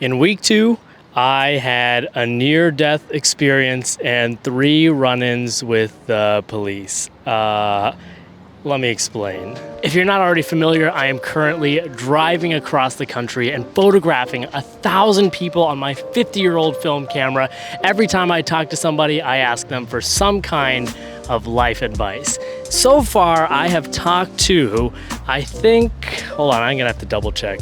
In week 2, I had a near-death experience and 3 run-ins with the police. Let me explain. If you're not already familiar, I am currently driving across the country and photographing 1,000 people on my 50-year-old film camera. Every time I talk to somebody, I ask them for some kind of life advice. So far, I have talked to, hold on, I'm gonna have to double check.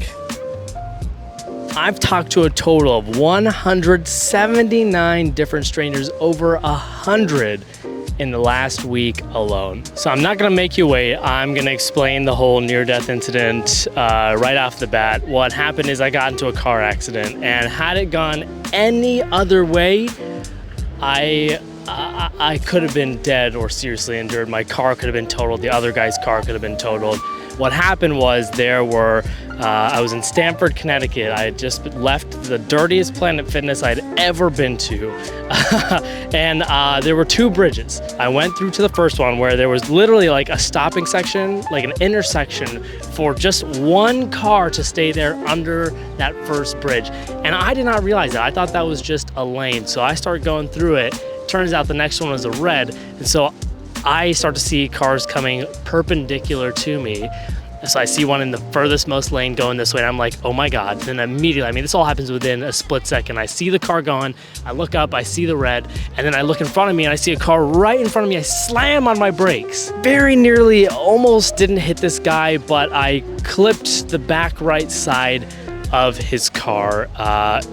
I've talked to a total of 179 different strangers, over 100 in the last week alone. So I'm not gonna make you wait. I'm gonna explain the whole near-death incident right off the bat. What happened is I got into a car accident, and had it gone any other way, I could have been dead or seriously injured. My car could have been totaled. The other guy's car could have been totaled. What happened was I was in Stamford, Connecticut. I had just left the dirtiest Planet Fitness I'd ever been to. And there were 2 bridges. I went through to the first one where there was literally like a stopping section, like an intersection for just one car to stay there under that first bridge. And I did not realize that. I thought that was just a lane. So I started going through it. Turns out the next one was a red. And so I start to see cars coming perpendicular to me. So I see one in the furthest most lane going this way, and I'm like, oh my God. Then immediately, this all happens within a split second. I see the car going, I look up, I see the red, and then I look in front of me and I see a car right in front of me. I slam on my brakes. Very nearly almost didn't hit this guy, but I clipped the back right side of his car.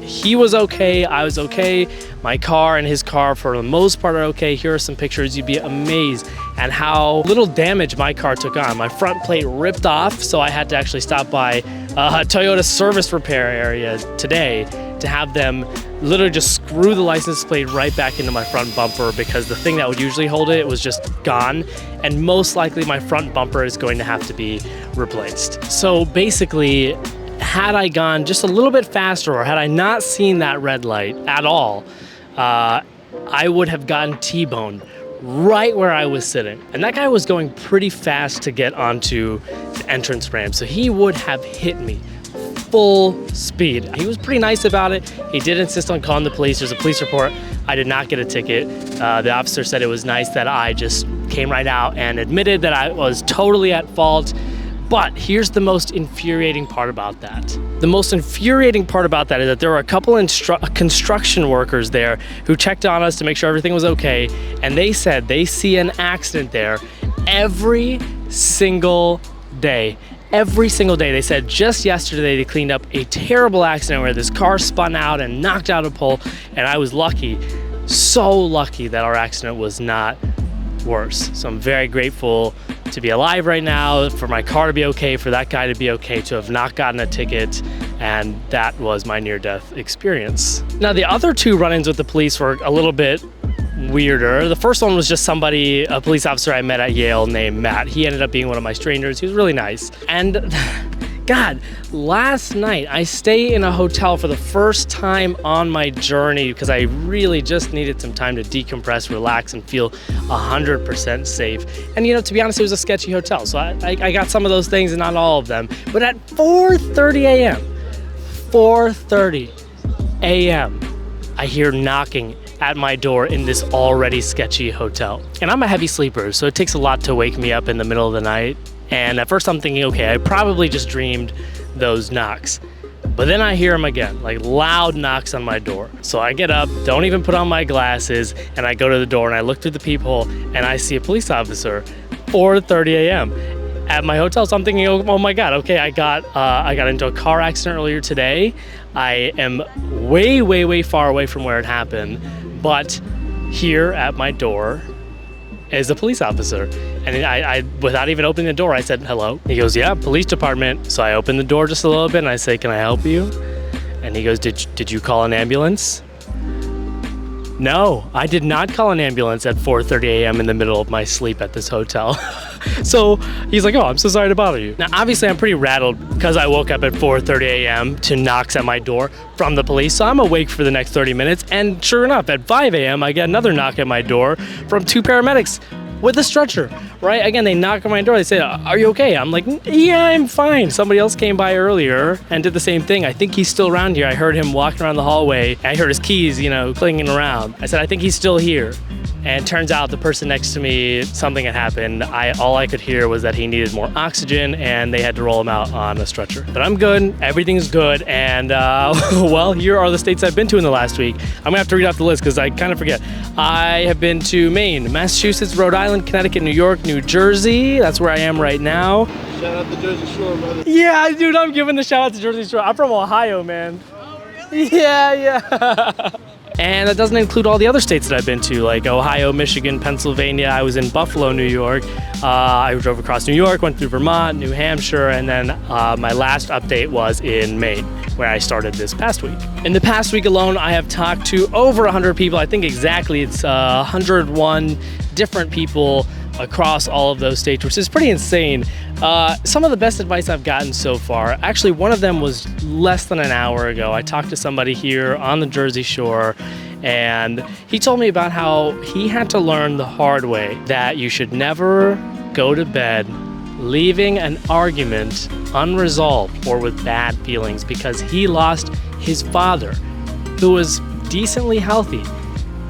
He was okay, I was okay. My car and his car for the most part are okay. Here are some pictures. You'd be amazed at how little damage my car took on. My front plate ripped off, so I had to actually stop by a Toyota service repair area today to have them literally just screw the license plate right back into my front bumper, because the thing that would usually hold it was just gone, and most likely my front bumper is going to have to be replaced. So basically, had I gone just a little bit faster, or had I not seen that red light at all, I would have gotten T-boned right where I was sitting. And that guy was going pretty fast to get onto the entrance ramp, so he would have hit me full speed. He was pretty nice about it. He did insist on calling the police. There's a police report. I did not get a ticket. The officer said it was nice that I just came right out and admitted that I was totally at fault. But here's the most infuriating part about that. The most infuriating part about that is that there were a couple construction workers there who checked on us to make sure everything was okay, and they said they see an accident there every single day. Every single day. They said just yesterday they cleaned up a terrible accident where this car spun out and knocked out a pole, and I was lucky, so lucky that our accident was not worse. So I'm very grateful to be alive right now, for my car to be okay, for that guy to be okay, to have not gotten a ticket, and that was my near-death experience. Now, the other 2 run-ins with the police were a little bit weirder. The first one was just a police officer I met at Yale named Matt. He ended up being one of my strangers. He was really nice. And God, last night I stayed in a hotel for the first time on my journey because I really just needed some time to decompress, relax, and feel 100% safe. And to be honest, it was a sketchy hotel, so I got some of those things and not all of them. But at 4:30 a.m., I hear knocking at my door in this already sketchy hotel. And I'm a heavy sleeper, so it takes a lot to wake me up in the middle of the night. And at first I'm thinking, okay, I probably just dreamed those knocks. But then I hear them again, like loud knocks on my door. So I get up, don't even put on my glasses, and I go to the door and I look through the peephole and I see a police officer, 4:30 a.m. at my hotel. So I'm thinking, oh my God, okay, I got into a car accident earlier today. I am way, way, way far away from where it happened, but here at my door is a police officer. And I without even opening the door, I said, hello. He goes, yeah, police department. So I opened the door just a little bit and I say, can I help you? And he goes, did you call an ambulance? No, I did not call an ambulance at 4:30 a.m. in the middle of my sleep at this hotel. So he's like, oh, I'm so sorry to bother you. Now, obviously, I'm pretty rattled because I woke up at 4:30 a.m. to knocks at my door from the police. So I'm awake for the next 30 minutes. And sure enough, at 5 a.m., I get another knock at my door from 2 paramedics with a stretcher, right? Again, they knock on my door. They say, "Are you okay?" I'm like, "Yeah, I'm fine." Somebody else came by earlier and did the same thing. I think he's still around here. I heard him walking around the hallway. I heard his keys, clinging around. I said, "I think he's still here." And turns out the person next to me, something had happened. All I could hear was that he needed more oxygen and they had to roll him out on a stretcher. But I'm good, everything's good, and well, here are the states I've been to in the last week. I'm gonna have to read off the list because I kind of forget. I have been to Maine, Massachusetts, Rhode Island, Connecticut, New York, New Jersey. That's where I am right now. Shout out to Jersey Shore, brother. Yeah, dude, I'm giving the shout out to Jersey Shore. I'm from Ohio, man. Oh, really? Yeah. And that doesn't include all the other states that I've been to, like Ohio, Michigan, Pennsylvania. I was in Buffalo, New York. I drove across New York, went through Vermont, New Hampshire, and then my last update was in Maine, where I started this past week. In the past week alone, I have talked to over 100 people. I think exactly it's 101 different people across all of those states, which is pretty insane. Some of the best advice I've gotten so far, actually one of them was less than an hour ago. I talked to somebody here on the Jersey Shore, and he told me about how he had to learn the hard way that you should never go to bed leaving an argument unresolved or with bad feelings, because he lost his father, who was decently healthy,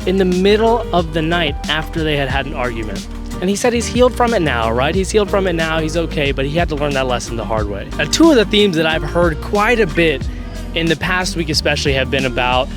in the middle of the night after they had an argument. And he said he's healed from it now, right? He's healed from it now, he's okay, but he had to learn that lesson the hard way. Now, two of the themes that I've heard quite a bit in the past week especially have been about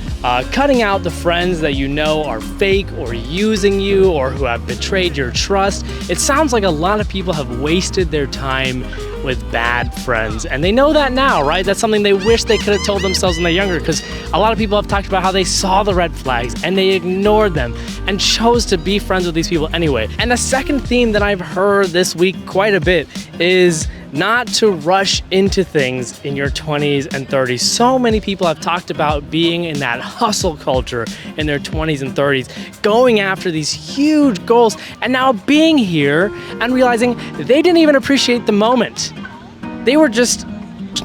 cutting out the friends that you know are fake or using you or who have betrayed your trust. It sounds like a lot of people have wasted their time with bad friends, and they know that now, right? That's something they wish they could have told themselves when they're younger, because a lot of people have talked about how they saw the red flags and they ignored them and chose to be friends with these people anyway. And the second theme that I've heard this week quite a bit is not to rush into things in your 20s and 30s. So many people have talked about being in that hustle culture in their 20s and 30s, going after these huge goals, and now being here and realizing they didn't even appreciate the moment. They were just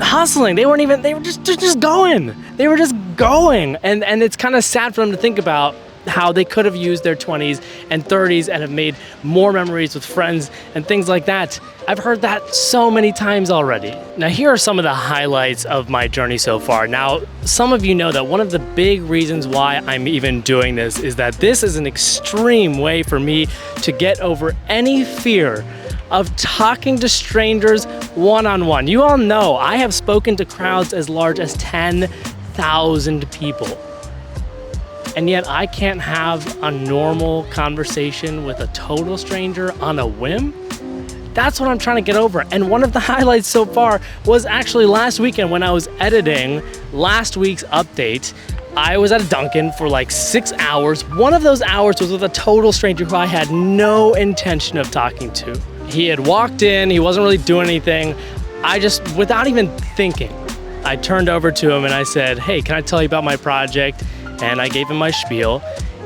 hustling. They were just going. They were just going. And it's kind of sad for them to think about how they could have used their 20s and 30s and have made more memories with friends and things like that. I've heard that so many times already. Now, here are some of the highlights of my journey so far. Now, some of you know that one of the big reasons why I'm even doing this is that this is an extreme way for me to get over any fear of talking to strangers one-on-one. You all know I have spoken to crowds as large as 10,000 people. And yet I can't have a normal conversation with a total stranger on a whim? That's what I'm trying to get over. And one of the highlights so far was actually last weekend when I was editing last week's update. I was at a Dunkin' for like 6 hours. One of those hours was with a total stranger who I had no intention of talking to. He had walked in, he wasn't really doing anything. I just, without even thinking, I turned over to him and I said, "Hey, can I tell you about my project?" And I gave him my spiel,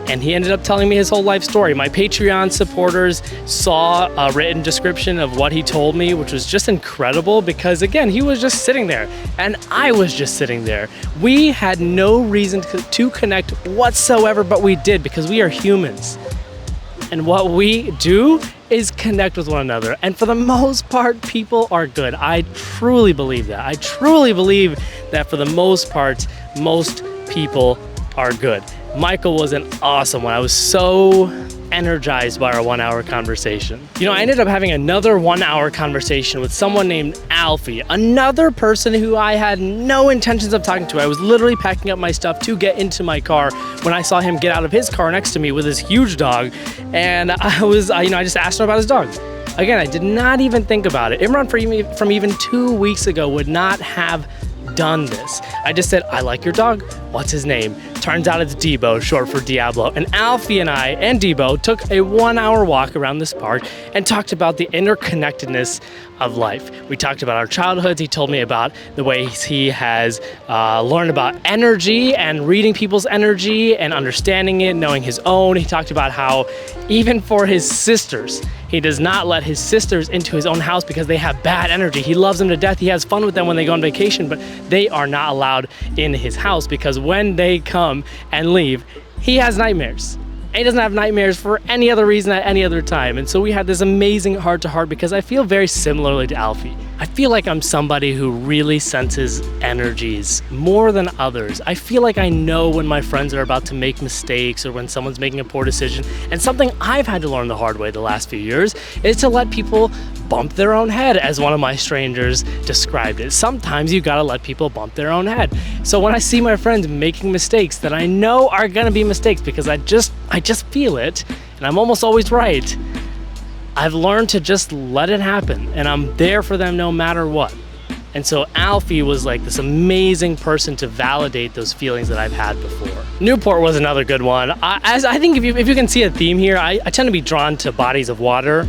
and he ended up telling me his whole life story. My Patreon supporters saw a written description of what he told me, which was just incredible because, again, he was just sitting there, and I was just sitting there. We had no reason to connect whatsoever, but we did because we are humans. And what we do is connect with one another. And for the most part, people are good. I truly believe that. I truly believe that for the most part, most people are good. Michael was an awesome one. I was so energized by our 1 hour conversation. I ended up having another 1 hour conversation with someone named Alfie, another person who I had no intentions of talking to. I was literally packing up my stuff to get into my car when I saw him get out of his car next to me with his huge dog. And I just asked him about his dog. Again, I did not even think about it. Imran from even 2 weeks ago would not have done this. I just said, "I like your dog. What's his name?" Turns out it's Debo, short for Diablo. And Alfie and I and Debo took a 1 hour walk around this park and talked about the interconnectedness of life. We talked about our childhoods. He told me about the ways he has learned about energy and reading people's energy and understanding it, knowing his own. He talked about how even for his sisters, he does not let his sisters into his own house because they have bad energy. He loves them to death. He has fun with them when they go on vacation, but they are not allowed in his house because when they come and leave, he has nightmares. And he doesn't have nightmares for any other reason at any other time. And so we had this amazing heart-to-heart because I feel very similarly to Alfie. I feel like I'm somebody who really senses energies more than others. I feel like I know when my friends are about to make mistakes or when someone's making a poor decision. And something I've had to learn the hard way the last few years is to let people bump their own head, as one of my strangers described it. Sometimes you gotta let people bump their own head. So when I see my friends making mistakes that I know are gonna be mistakes because I just feel it, and I'm almost always right, I've learned to just let it happen, and I'm there for them no matter what. And so Alfie was like this amazing person to validate those feelings that I've had before. Newport was another good one. I think if you can see a theme here, I tend to be drawn to bodies of water.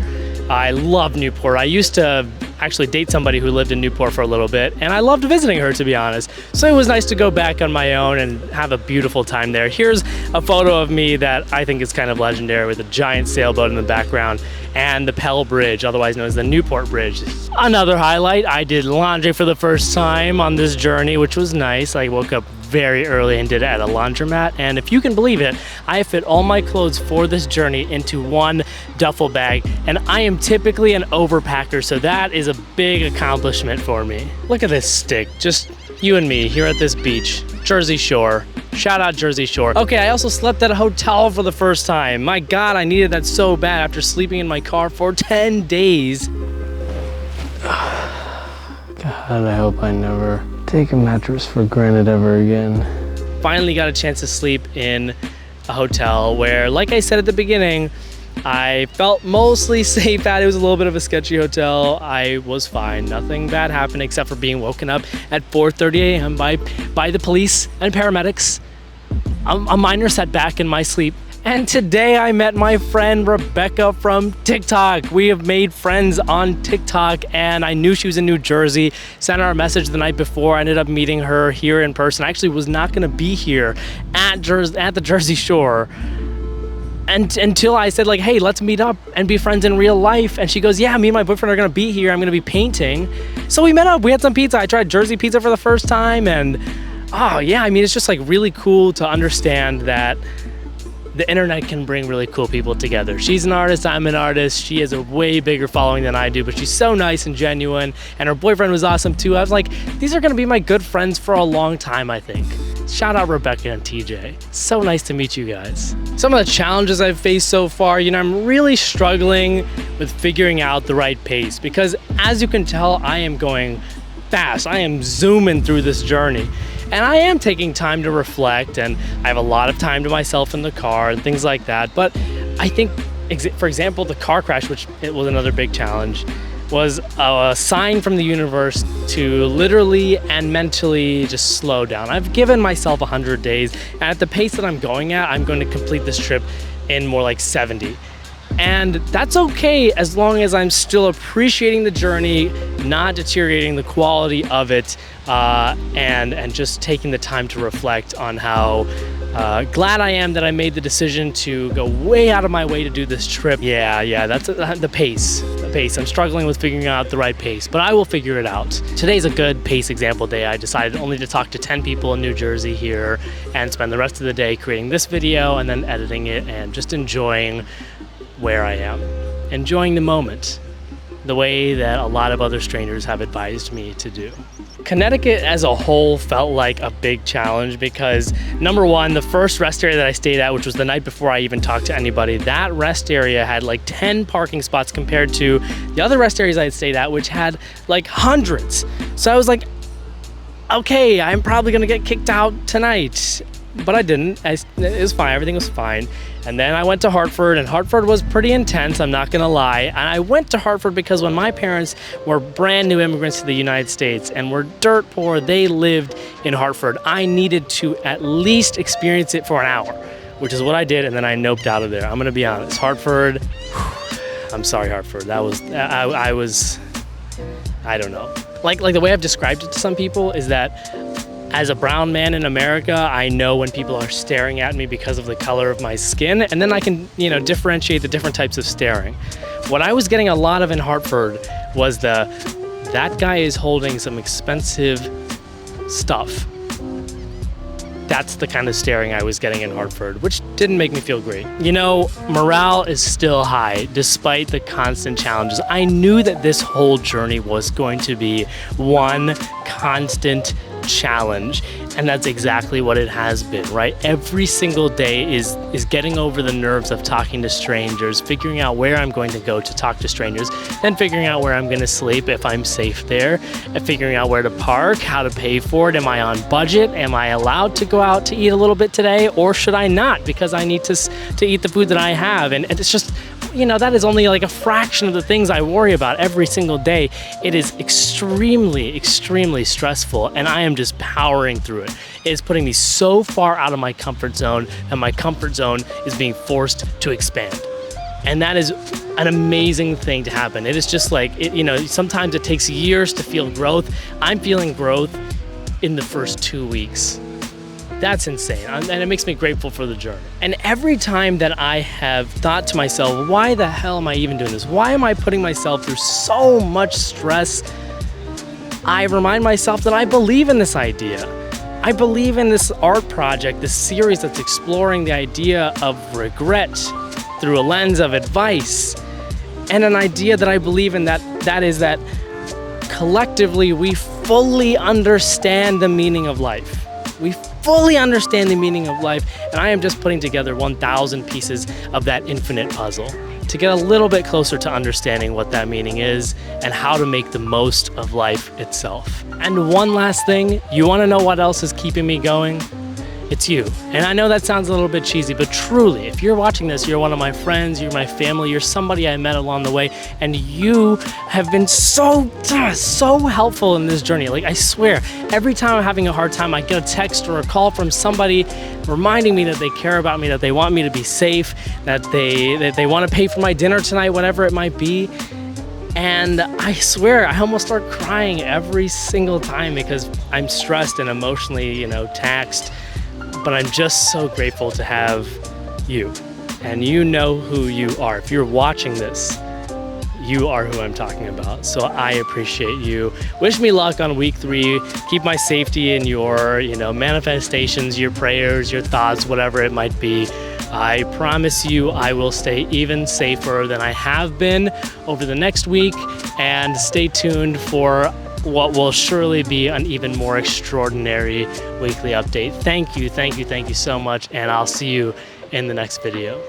I love Newport. I used to actually date somebody who lived in Newport for a little bit, and I loved visiting her, to be honest. So it was nice to go back on my own and have a beautiful time there. Here's a photo of me that I think is kind of legendary with a giant sailboat in the background and the Pell Bridge, otherwise known as the Newport Bridge. Another highlight, I did laundry for the first time on this journey, which was nice. I woke up very early and did it at a laundromat, and if you can believe it, I fit all my clothes for this journey into one duffel bag, and I am typically an overpacker, so that is a big accomplishment for me. Look at this stick, just you and me here at this beach, Jersey Shore. Shout out Jersey Shore. Okay, I also slept at a hotel for the first time. My God, I needed that so bad after sleeping in my car for 10 days. God, I hope I never take a mattress for granted ever again. Finally got a chance to sleep in a hotel where, like I said at the beginning, I felt mostly safe at. It was a little bit of a sketchy hotel. I was fine. Nothing bad happened except for being woken up at 4:30 a.m. by the police and paramedics. A minor setback in my sleep. And today I met my friend Rebecca from TikTok. We have made friends on TikTok, and I knew she was in New Jersey. Sent her a message the night before. I ended up meeting her here in person. I actually was not gonna be here at the Jersey Shore until I said, like, hey, let's meet up and be friends in real life. And she goes, yeah, me and my boyfriend are gonna be here. I'm gonna be painting. So we met up, we had some pizza. I tried Jersey pizza for the first time, and oh yeah, I mean, it's just like really cool to understand that the internet can bring really cool people together. She's an artist, I'm an artist. She has a way bigger following than I do, but she's so nice and genuine, and her boyfriend was awesome too. I was like, these are gonna be my good friends for a long time, I think. Shout out Rebecca and TJ. So nice to meet you guys. Some of the challenges I've faced so far, I'm really struggling with figuring out the right pace because, as you can tell, I am going fast. I am zooming through this journey. And I am taking time to reflect, and I have a lot of time to myself in the car and things like that. But I think, for example, the car crash, which it was another big challenge, was a sign from the universe to literally and mentally just slow down. I've given myself 100 days, and at the pace that I'm going at, I'm going to complete this trip in more like 70. And that's okay as long as I'm still appreciating the journey, not deteriorating the quality of it, and just taking the time to reflect on how glad I am that I made the decision to go way out of my way to do this trip. Yeah, that's the pace. I'm struggling with figuring out the right pace, but I will figure it out. Today's a good pace example day. I decided only to talk to 10 people in New Jersey here and spend the rest of the day creating this video and then editing it and just enjoying where I am, enjoying the moment, the way that a lot of other strangers have advised me to do. Connecticut as a whole felt like a big challenge because, number one, the first rest area that I stayed at, which was the night before I even talked to anybody, that rest area had like 10 parking spots compared to the other rest areas I had stayed at, which had like hundreds. So I was like, okay, I'm probably gonna get kicked out tonight. But I didn't. It was fine. Everything was fine. And then I went to Hartford, and Hartford was pretty intense, I'm not gonna lie. And I went to Hartford because when my parents were brand new immigrants to the United States and were dirt poor, they lived in Hartford. I needed to at least experience it for an hour, which is what I did, and then I noped out of there. I'm gonna be honest. Hartford, I'm sorry, Hartford. That was, I don't know. Like the way I've described it to some people is that as a brown man in America, I know when people are staring at me because of the color of my skin, and then I can, differentiate the different types of staring. What I was getting a lot of in Hartford was that guy is holding some expensive stuff. that's the kind of staring I was getting in Hartford, which didn't make me feel great. You know, morale is still high despite the constant challenges. I knew that this whole journey was going to be one constant challenge, and that's exactly what it has been, right? Every single day is getting over the nerves of talking to strangers, figuring out where I'm going to go to talk to strangers, then figuring out where I'm going to sleep if I'm safe there, and figuring out where to park, how to pay for it, am I on budget, am I allowed to go out to eat a little bit today, or should I not because I need to eat the food that I have. And it's just, you know, that is only like a fraction of the things I worry about every single day. It is extremely, extremely stressful, and I am just powering through it. It is putting me so far out of my comfort zone, and my comfort zone is being forced to expand. And that is an amazing thing to happen. It is just like, you know, sometimes it takes years to feel growth. I'm feeling growth in the first 2 weeks. That's insane, and it makes me grateful for the journey. And every time that I have thought to myself, why the hell am I even doing this? Why am I putting myself through so much stress? I remind myself that I believe in this idea. I believe in this art project, this series that's exploring the idea of regret through a lens of advice, and an idea that I believe in, that is that collectively we fully understand the meaning of life. We fully understand the meaning of life, and I am just putting together 1,000 pieces of that infinite puzzle to get a little bit closer to understanding what that meaning is and how to make the most of life itself. And one last thing, you want to know what else is keeping me going? It's you. And I know that sounds a little bit cheesy, but truly, if you're watching this, you're one of my friends, you're my family, you're somebody I met along the way, and you have been so helpful in this journey. Like, I swear, every time I'm having a hard time, I get a text or a call from somebody reminding me that they care about me, that they want me to be safe, that they want to pay for my dinner tonight, whatever it might be. And I swear, I almost start crying every single time because I'm stressed and emotionally, you know, taxed. But I'm just so grateful to have you, and you know who you are. If you're watching this, you are who I'm talking about. So I appreciate you. Wish me luck on week 3. Keep my safety in your, you know, manifestations, your prayers, your thoughts, whatever it might be. I promise you I will stay even safer than I have been over the next week, and stay tuned for what will surely be an even more extraordinary weekly update. Thank you so much, and I'll see you in the next video.